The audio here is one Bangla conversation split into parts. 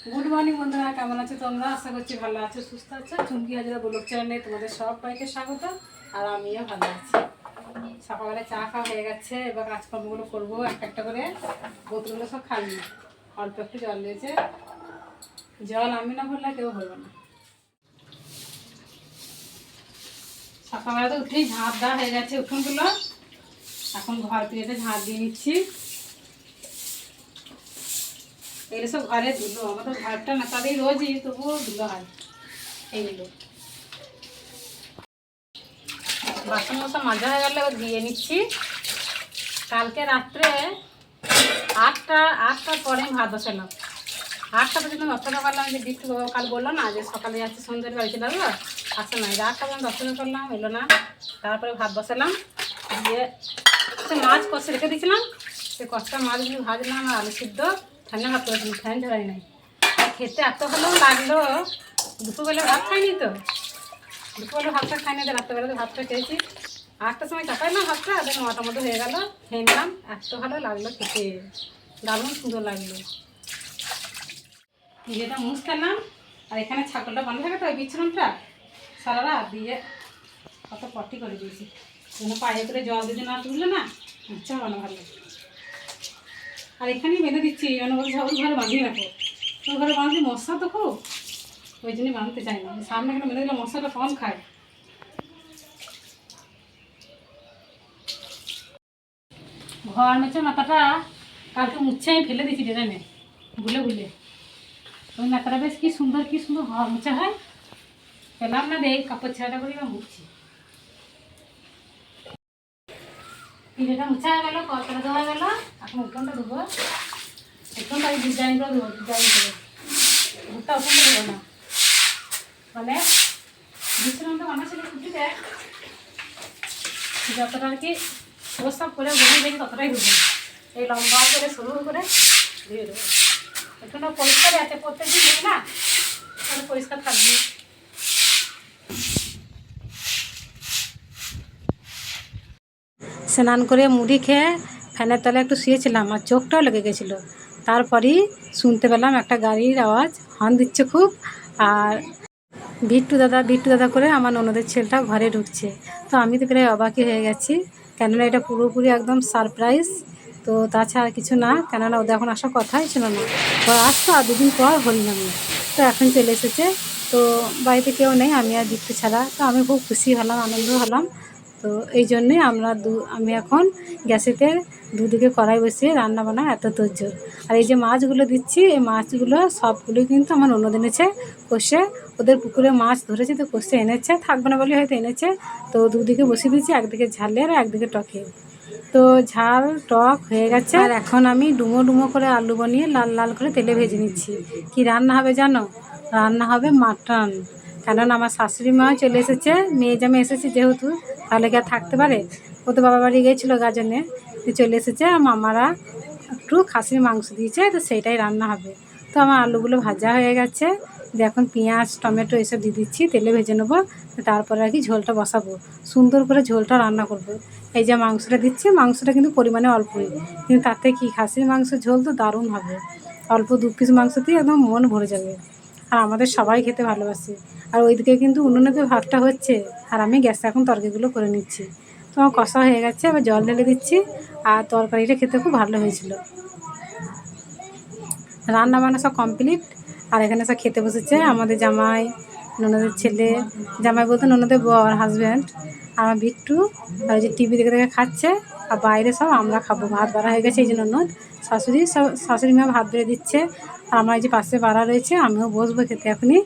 গুড মর্নিং বন্ধুরা, কেমন আছো তোমরা? আশা করছি ভালো আছো, সুস্থ আছো। চুমকি হাজরা ব্লগ চ্যানেলে তোমাদের সবাইকে স্বাগত। আর আমিও ভালো আছি। সকালবেলা চা খাওয়া হয়ে গেছে, এবার কাজকর্মগুলো করবো একটা একটা করে। বোতলগুলো সব খালি, অল্প একটু জল দিয়েছে। জল আমি না ভরলে কেউ ভরবে না। সকালবেলা তো উঠেই ঝাঁট দেওয়া হয়ে গেছে উঠোনগুলো। এখন ঘর পেয়েতে ঝাঁট দিয়ে নিচ্ছি। এগুলো সব ঘরে ধুলো, আমাদের ঘরটা না তাদের রোজই, তবুও ধুলো হয়। এইগুলো বাসন মশা মাজা হয়ে গেলে ধুয়ে নিচ্ছি। কালকে রাত্রে আটটার পরে আমি ভাত বসালাম। 8টা পর্যন্ত অপেক্ষা করলাম, যে বিট্টু কাল বললো না যে সকালে যাচ্ছে সন্ধ্যের বাড়ি চলে আসবো, আসে না। 8টা পর্যন্ত অপেক্ষা করলাম, এলো না। তারপরে ভাত বসালাম, দিয়ে সে মাছ কষে রেখে দিয়েছিলাম। সে কষা মাছগুলি ভাজলাম আর আলু সিদ্ধ ঠান্ডা ভাত করেছিলাম, ফ্যান ঝরাই নাই। খেতে এত ভালো লাগলো। দুপুরবেলা ভাত খাইনি তো, দুপুরবেলা ভাতটা খাইনি, তো রাত্রেবেলাতে ভাতটা খেয়েছি। 8টার সময় চাপাইলাম ভাতটা, দেখো 9টার মধ্যে হয়ে গেল। খেয়ে নিলাম, এত ভালো লাগলো খেতে, দারুণ সুন্দর লাগলো। যেটা মুছ খেলাম, আর এখানে ছাগলটা বাঁধা থাকে তো ওই বিছানাটা সারা রাত দিয়ে কত পটি করে দিয়েছি। কোনো পায়ে করে জল দিতে না তুললে না ইচ্ছা ভালো ভালো। আর এখানেই বেঁধে দিচ্ছি, মানে ওই ঘরে বাঁধিয়ে রাখো। ওই ঘরে বাঁধলে মশা তো খুব, ওই জন্যই বাঁধতে চাই না। সামনে এখানে বেঁধে দিলে মশাটা কম খায়। ঘর মেচে মাথাটা কালকে মুচ্ছে আমি ফেলে দিয়েছি ড্রেনে, ভুলে ভুলে। ওই মাথাটা বেশ কি সুন্দর ঘর মোছা হয়, পেলাম না, দেখ কাপড় ছেঁড়াটা করি বা মুছছি। পিঠেটা মুছা হয়ে গেলো, কলকাতা দেওয়া গেলো। এখন উঠোনটা দেবো, উঠোনটা আমি ডিজাইন করে দেবো, ডিজাইন করে। ভুট্টা উঠোনটা দেবো না, মানে বিছানাটা বানাচ্ছিল ছুটিতে, যতটা আর কি প্রস্তাব করে বেরিয়ে গেছি ততটাই দেবো। এই লম্বা করে সরু করে দিয়ে দেবো। উঠোনটা পরিষ্কারই আছে, প্রত্যেকদিন দিই না, তাহলে পরিষ্কার থাকবে। স্নান করে মুড়ি খেয়ে ফ্যানের তলে একটু শুয়েছিলাম, আর চোখটাও লেগে গেছিলো। তারপরেই শুনতে পেলাম একটা গাড়ির আওয়াজ, হর্ন দিচ্ছে খুব। আর বিট্টু দাদা করে আমার ননদের ছেলেটা ঘরে ঢুকছে। তো আমি তো প্রায় অবাকই হয়ে গেছি, কেননা এটা পুরোপুরি একদম সারপ্রাইজ। তো তাছাড়া কিছু না, কেননা ওদের এখন আসার কথাই ছিল না। আসতো আর 2 দিন পর হরিনামি, তো এখন চলে এসেছে। তো বাড়িতে কেউ নেই, আমি আর বিট্টু ছাড়া। তো আমি খুব খুশি হলাম, আনন্দ হলাম। তো এই জন্যে আমি এখন গ্যাসেতে দুদিকে কড়াই বসিয়ে রান্না বান্না এত তোড়জোড়। আর এই যে মাছগুলো দিচ্ছি, এই মাছগুলো সবগুলোই কিন্তু আমার ননদ এনেছে কষে। ওদের পুকুরে মাছ ধরেছে, তো কষে এনেছে, থাকবে না বলে হয়তো এনেছে। তো দুদিকে বসিয়ে দিয়েছি, একদিকে ঝালের আর একদিকে টকে। তো ঝাল টক হয়ে গেছে, আর এখন আমি ডুমো ডুমো করে আলু বানিয়ে লাল লাল করে তেলে ভেজে নিচ্ছি। কি রান্না হবে জানো? রান্না হবে মাটন। কেননা আমার শাশুড়ি মাও চলে এসেছে, মেয়ে জামে এসেছে যেহেতু, তাহলে কি আর থাকতে পারে? ও তো বাবা বাড়ি গিয়েছিলো গাজনে, চলে এসেছে। আর মামারা একটু খাসির মাংস দিয়েছে, তো সেইটাই রান্না হবে। তো আমার আলুগুলো ভাজা হয়ে গেছে, দিয়ে এখন পেঁয়াজ টমেটো এসব দিয়ে দিচ্ছি, তেলে ভেজে নেবো। তারপরে আর কি ঝোলটা বসাবো, সুন্দর করে ঝোলটা রান্না করবো। এই যে মাংসটা দিচ্ছি, মাংসটা কিন্তু পরিমাণে অল্পই, কিন্তু তাতে কি খাসির মাংসের ঝোল তো দারুণ হবে। অল্প 2 পিস মাংস দিয়ে একদম মন ভরে যাবে। আর আমাদের সবাই খেতে ভালোবাসে। আর ওইদিকে কিন্তু উনুনেতে ভাতটা হচ্ছে, আর আমি গ্যাসে এখন তরকারিগুলো করে নিচ্ছি। তো আমার কষা হয়ে গেছে, এবার জল ঢেলে দিচ্ছি। আর তরকারিটা খেতে খুব ভালো হয়েছিল। রান্না বান্না সব কমপ্লিট। আর এখানে সব খেতে বসেছে আমাদের জামাই, ননদের ছেলে, জামাই বলতে ননদের বর, হাজব্যান্ড। আমার বিট্টু আর যে টিভি দেখে দেখে খাচ্ছে। আর বাইরে সব আমরা খাবো, ভাত বাড়া হয়ে গেছে। এই যে ননদ শাশুড়ি মা ভাত বেড়ে দিচ্ছে। আর আমার এই যে পাশে বাড়া রয়েছে, আমিও বসবো খেতে এখনই।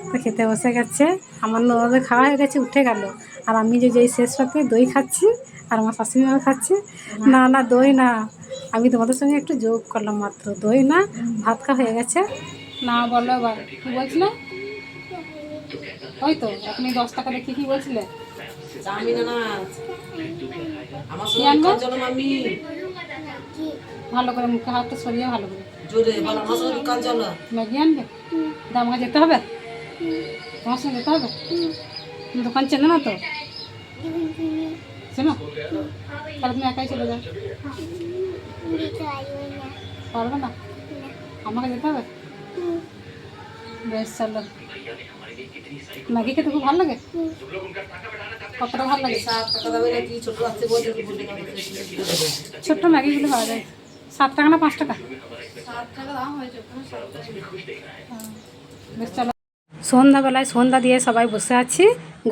তো খেতে বসে গেছে, আমার ননদের খাওয়া হয়ে গেছে, উঠে গেল। আর আমি যেই শেষ পাতে দই খাচ্ছি, আর আমার শাশুড়ি মাও খাচ্ছে। না না, দই না, আমি তোমাদের সঙ্গে একটু যোগ করলাম মাত্র, দই না, ভাত খাওয়া হয়ে গেছে। না বলো এবার কী বলছিলে? ওই তো আপনি 10 টাকা দেখি কী বলছিলে? ভালো করে মুখে হাতটা সরিয়ে ভালো করে ম্যাগি আনবে। আমাকে যেতে হবে, তোমার সঙ্গে যেতে হবে। দোকান চেনো না তো? চেনো? তাহলে তুমি একাই চলে যাও। পারবে না? আমাকে যেতে হবে? বেশ চলো। ম্যাগি খেতে খুব ভালো লাগে? কতটা ভালো লাগে? ছোট্ট ম্যাগিগুলো পাওয়া যায় 7 টাকা না 5 টাকা? বেশ চলো। সন্ধ্যাবেলায় সন্ধ্যা দিয়ে সবাই বসে আছি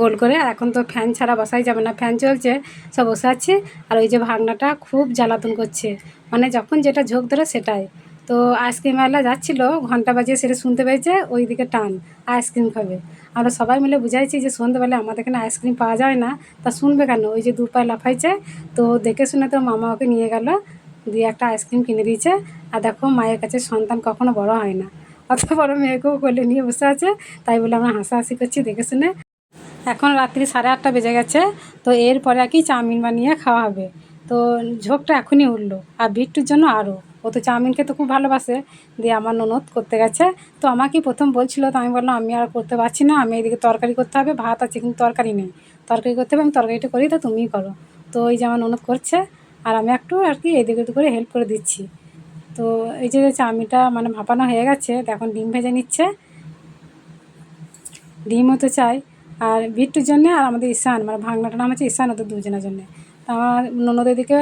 গোল করে। আর এখন তো ফ্যান ছাড়া বসাই যাবে না, ফ্যান চলছে, সব বসে আছি। আর ওই যে ভাগনাটা খুব জ্বালাতন করছে, মানে যখন যেটা ঝোঁক ধরে সেটাই। তো আইসক্রিমওয়ালা যাচ্ছিলো, ঘন্টা বাজিয়ে সেটা শুনতে পেয়েছে ওইদিকে টান আইসক্রিম খাবে। আমরা সবাই মিলে বুঝাইছি যে সন্ধ্যাবেলায় আমাদের এখানে আইসক্রিম পাওয়া যায় না, তা শুনবে কেন? ওই যে 2 পায়ে লাফাইছে। তো দেখে শুনে তো মামা ওকে নিয়ে গেল, দিয়ে একটা আইসক্রিম কিনে দিয়েছে। আর দেখো মায়ের কাছে সন্তান কখনো বড় হয় না, অত বড় মেয়েকেও কোলে নিয়ে বসে আছে। তাই বলে আমরা হাসাহাসি করছি দেখে শুনে। এখন রাত্রি 8:30 বেজে গেছে। তো এরপরে আর কি চাউমিন বানিয়ে খাওয়া হবে। তো ঝোঁকটা এখনই উঠলো, আর বিট্টুর জন্য আরও। ও তো চাউমিন খেতে খুব ভালোবাসে। দিয়ে আমার ননদ করতে গেছে। তো আমাকেই প্রথম বলছিল, তো আমি বললাম আমি আর করতে পারছি না, আমি এদিকে তরকারি করতে হবে, ভাত আছে কিন্তু তরকারি নেই। তরকারি করতে হবে, আমি তরকারিটা করি, তো তুমিই করো। তো ওই যে আমার ননদ করছে, আর আমি একটু আর কি এদিক ওদিক করে হেল্প করে দিচ্ছি। তো এই যে চাউমিনটা মানে ভাপানো হয়ে গেছে, তো এখন ডিম ভেজে নিচ্ছে। ডিমও তো চাই। আর বিট্টুর জন্যে আর আমাদের ঈশান, মানে ভাগনাটার নাম হচ্ছে ঈশান, ওদের দুজনের জন্যে। তা আমার ননদ এদিকে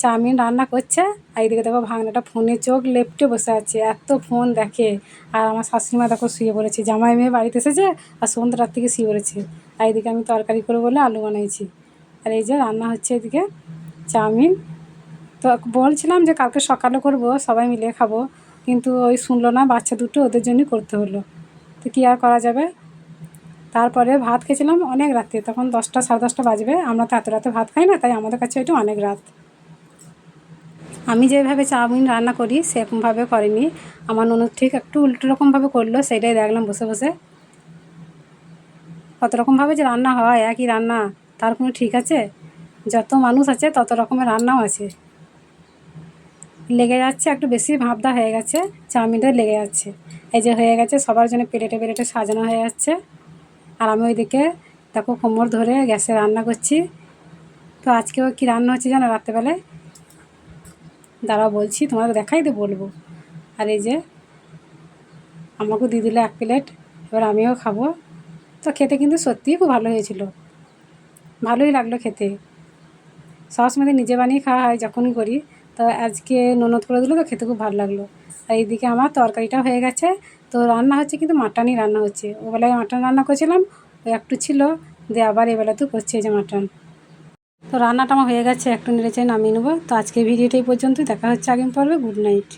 চাউমিন রান্না করছে, আর এইদিকে দেখো ভাগনাটা ফোনে চোখ লেপটে বসে আছে, এত ফোন দেখে। আর আমার শাশুড়িমা দেখো শুয়ে পড়েছে, জামাই মেয়ে বাড়িতে এসেছে আর সন্ধ্যা রাত থেকে শুয়ে পড়েছে। আর এইদিকে আমি তরকারি করে বলে আলু বানাইছি। আর এই যে রান্না হচ্ছে এদিকে চাউমিন। তো বলছিলাম যে কালকে সকালে করব, সবাই মিলে খাবো, কিন্তু ওই শুনলো না বাচ্চা দুটো, ওদের জন্যই করতে হলো। তো কী আর করা যাবে। তারপরে ভাত খেয়েছিলাম অনেক রাতে, তখন 10টা 10:30 বাজবে। আমরা তো এত রাতে ভাত খাই না, তাই আমাদের কাছে ওইটা অনেক রাত। আমি যেভাবে চাউমিন রান্না করি সেরকমভাবে করিনি, আমার ননদ ঠিক একটু উল্টো রকমভাবে করলো, সেটাই দেখলাম বসে বসে। কত রকমভাবে যে রান্না হয়, একই রান্না তার কোনো ঠিক আছে? যত মানুষ আছে তত রকমের রান্নাও আছে। লেগে যাচ্ছে, একটু বেশি ভাবদা হয়ে গেছে, চাউমিনটা লেগে যাচ্ছে। এই যে হয়ে গেছে, সবার জন্য প্লেটে প্লেটে সাজানো হয়ে যাচ্ছে। আর আমি ওইদিকে দেখো কোমর ধরে গ্যাসে রান্না করছি। তো আজকেও কী রান্না হচ্ছে জানো রাত্রেবেলায়? দাঁড়াও বলছি, তোমাকে দেখাই তো বলবো। আর এই যে আমাকেও দিয়ে দিল 1 প্লেট, এবার আমিও খাবো। তো খেতে কিন্তু সত্যিই খুব ভালো হয়েছিল, ভালোই লাগলো খেতে। সবসময় নিজে বানিয়ে খাওয়া হয় যখনই করি, তো আজকে ননদ করে দিল, তো খেতে খুব ভালো লাগলো। আর এইদিকে আমার তরকারিটাও হয়ে গেছে। তো রান্না হচ্ছে কিন্তু মাটনই রান্না হচ্ছে, ওবেলায় মাটন রান্না করেছিলাম, ওই একটু ছিল, দিয়ে আবার এবেলাতেও করছে এই যে মাটন। তো রান্নাটা আমার হয়ে গেছে, একটু নেড়েচেড়ে নামিয়ে নেবো। তো আজকে ভিডিওটা এই পর্যন্তই, দেখা হচ্ছে আগামী পর্বে। Good night.